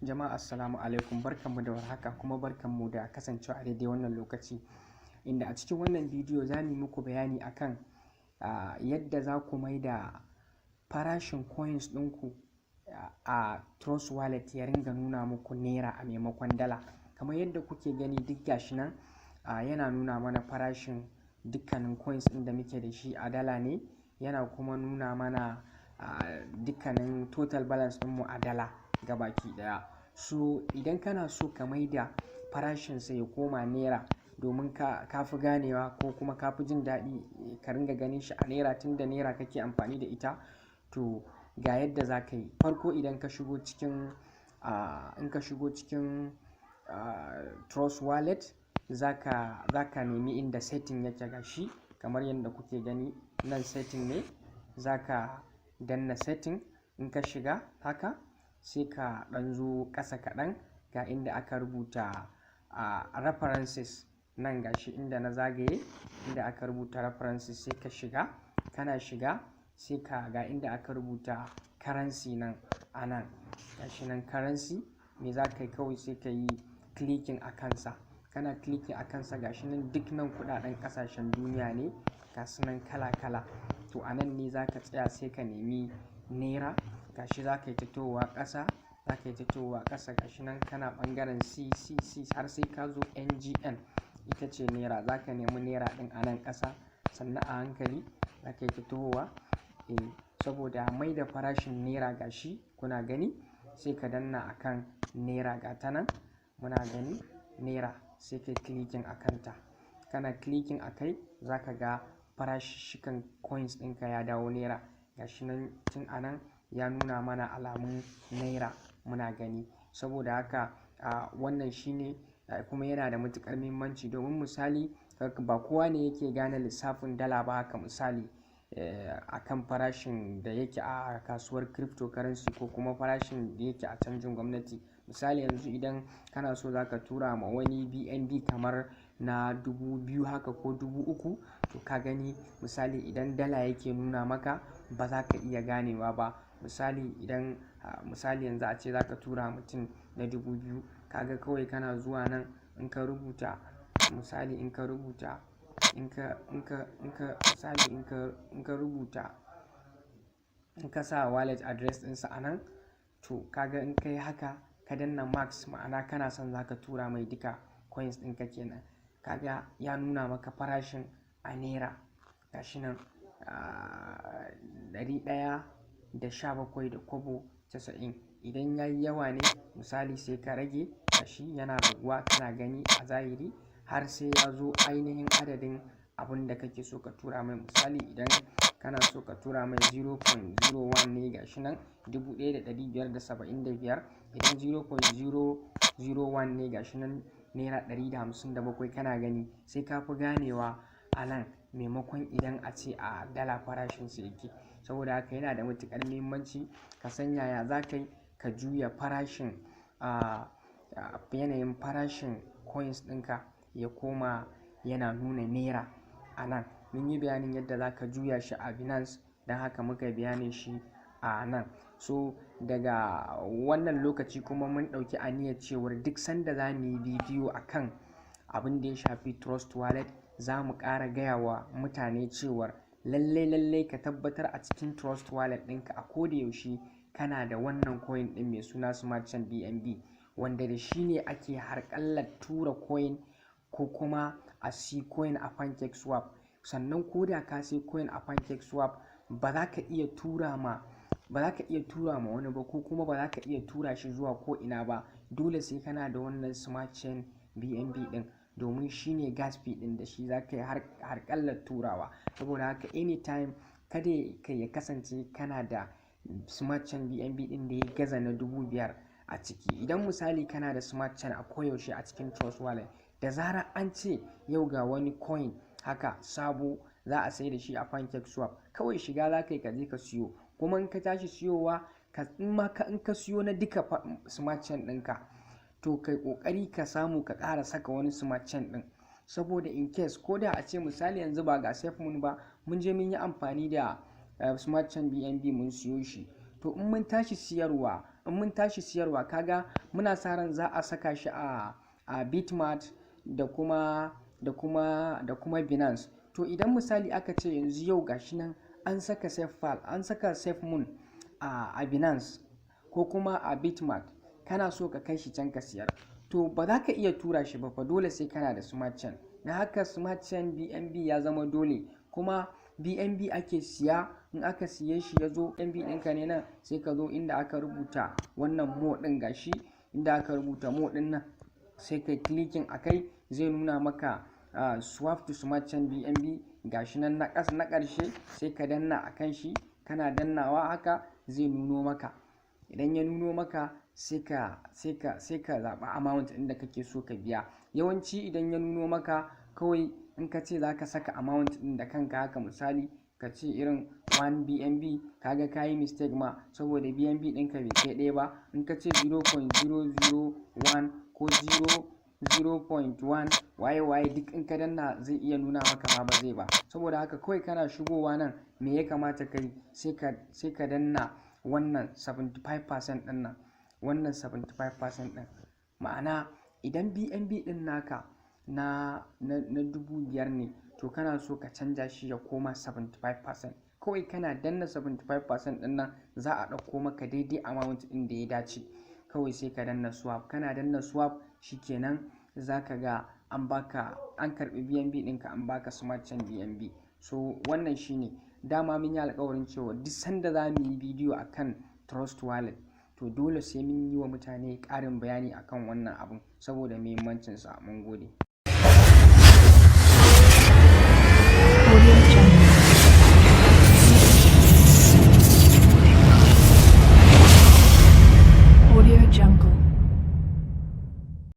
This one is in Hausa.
Jama'a assalamu alaikum, barkanmu da warhaka kuma barkanmu da kasancewa a daidai wannan lokaci, inda a cikin wannan bidiyo za mu yi muku bayani akan yadda za ku maida farashin coins ɗinku a Trust Wallet ya ringa nuna muku naira a maimakon dala. Kamar yadda kuke gani duk gashi nan yana nuna mana farashin dukkanin coins ɗin da muke da shi a dala ne, yana kuma nuna mana dukkanin total balance ɗinmu a dala gabaki ɗaya. So idan kana so ka maida farashinsa ya koma naira domin ka fi ganewa ko kuma ka fi jin daɗi ka ringa ganin shi a naira tunda naira kake amfani da ita, to ga yadda za ka yi. Farko idan ka shigo cikin Trust Wallet za ka nemi inda setting yake gashi kamar yadda kuke gani nan setting ne, za ka danna setting. In ka shiga haka sai ka ɗan zo ƙasa kaɗan ga inda aka rubuta references nan gashi inda na zagaye inda aka rubuta references, sai ka shiga. Kana shiga sai ka ga inda aka rubuta currency nan a nan gashi nan currency. Me za ka yi kawai sai ka yi clicking a kansa. Kana clicking a kansa gashi nan duk nan kuɗaɗen ƙasashen duniya ne gasu nan kala kala. To a nan ne za ka tsaya sai ka nemi naira gashi, za ka yi ta towa ƙasa, za ka yi ta towa ƙasa gashi nan kana ɓangaren CCC har sai ka zo NGN, ita ce naira. Za ka nemi naira ɗin a nan ƙasa sannan a hankali za ka yi ta towa. Saboda mai da farashin naira gashi kuna gani, sai ka danna akan naira ga ta nan muna gani naira, sai ka yi clicking a kanta. Kana clicking a kai za ka ga farashikan coins ɗinka ya dawo naira gashi nan tun a nan ya nuna mana alamun naira muna gani. Saboda haka wannan shine kuma yana da matuƙar muhimmanci domin misali ba kowa ne yake gane lissafin dala ba. Haka misali akan farashin da yake a kasuwar cryptocurrency ko kuma farashin da yake a canjin gwamnati. Misali yanzu idan kana so za ka tura ma wani BNB kamar na 2000 haka ko 3000, to ka gani misali idan dala yake nuna maka ba za ka iya ganewa ba. Misali yanzu a ce za ka tura mutum na 2000, kaga kawai kana zuwa nan in ka rubuta misali in ka sa wallet address ɗinsa a nan, to kaga in ka yi haka ka danna max, ma'ana kana son za ka tura mai duka coins ɗinka kenan, kaga ya nuna maka farashin a naira gashi nan 117.90. idan ya yi yawa ne misali sai ka rage gashi yana raguwa kana gani a zahiri har sai ya zo ainihin adadin abin da kake so ka tura mai. Misali idan kana so ka tura mai 0.01 ne gashi nan 1575. idan 0.001 ne gashi nan naira 157. kana gani sai ka fi ganewa a nan maimakon idan a ce a dala farashin su yake. Saboda haka yana da matuƙar muhimmanci ka san yaya za ka yi ka juya farashin yanayin farashin coins ɗinka ya koma yana nuna naira a nan. Mun yi bayanin yadda za ka juya shi a Binance, don haka muka bayanin shi a nan. So daga wannan lokaci kuma mun ɗauki aniyar cewar duk sanda za mu yi bidiyo akan abin da ya shafi Trust Wallet za mu ƙara gaya wa mutane cewar lallai ka tabbatar a cikin Trust Wallet ɗinka a koda yaushe kana da wannan coin ɗin mai suna Smart Chain BNB, wanda da shi ne ake harƙallar tura coin ko kuma a siyi coin a PancakeSwap. Sannan ko da ka siyi coin a PancakeSwap ba za ka iya tura ma wani ba ko kuma ba za ka iya tura shi zuwa ko ina ba. Dole sai kana da wannan Smart Chain BNB ɗin domin shi ne gas fee ɗin da shi za ka yi harƙallar turawa. Saboda haka anytime kada ya kasance kana da Smart Chain BNB ɗin da ya gaza na 5000 a ciki. Idan misali kana da Smart Chain a koyaushe a cikin Trust Wallet, da zarar an ce yau ga wani coin haka sabo za a sai da shi a PancakeSwap, kawai shiga za ka yi ka je ka siyo. Kuma in ka tashi siyowa in ka siyo na duka Smart Chain ɗinka, to kai ƙoƙari ka samu ka ƙara saka wani Smart Chain ɗin, saboda in case ko da a ce misali yanzu ba ga SafeMoon ba mun je mun yi amfani da Smart Chain BNB mun siyo shi, to in mun tashi siyarwa kaga muna sa ran za a saka shi a Bitmart da kuma Binance. To idan misali aka ce yanzu yau gashi nan an saka safe moon a Binance ko kuma a Bitmart, kana so ka kai shi can ka siyar, to ba za ka iya tura shi ba fa, dole sai kana da smart chain. Na haka smart chain BNB ya zama dole, kuma BNB ake siya. In aka siye shi ya zo BNB ɗinka ne nan, sai ka zo inda aka rubuta wannan mo ɗin, gashi inda aka rubuta mo ɗin nan, sai kai clicking a kai, zai nuna maka swap to smart chain BNB gashi nan na ƙarshe, sai ka danna a kan shi. Kana dannawa haka zai nuno maka. Idan ya nuno maka sai ka zaɓa amount ɗin da kake so ka biya. Yawanci idan ya nuno maka, kawai in ka ce za ka saka amount ɗin da kanka, haka misali ka ce irin 1 BNB, kaga ka yi mistake ma, saboda BNB ɗinka bai kai ɗaya ba. In ka ce 0.001 ko 0.1 waye duk in ka danna zai iya nuna maka ma ba zai ba. Saboda haka kawai kana shigowa nan, me ya kamata ka yi, sai ka danna wannan 75% ɗin nan, wannan 75% ɗin. Ma'ana idan BNB ɗin naka na 5,000 ne, to kana so ka canja shi ya koma 75%, kawai kana danna 75% ɗin nan, za a ɗauko maka daidai amount ɗin da ya dace. Kawai sai ka danna swap. Kana danna swap, shikenan za ka ga an karɓi BNB ɗinka, an baka smart chain BNB. So wannan shine, dama mun yi alƙawarin cewa duk sanda za mu yi bidiyo akan Trust Wallet, to dole sai mun yi wa mutane ƙarin bayani akan wannan abun saboda muhimmancinsa. Mun gode.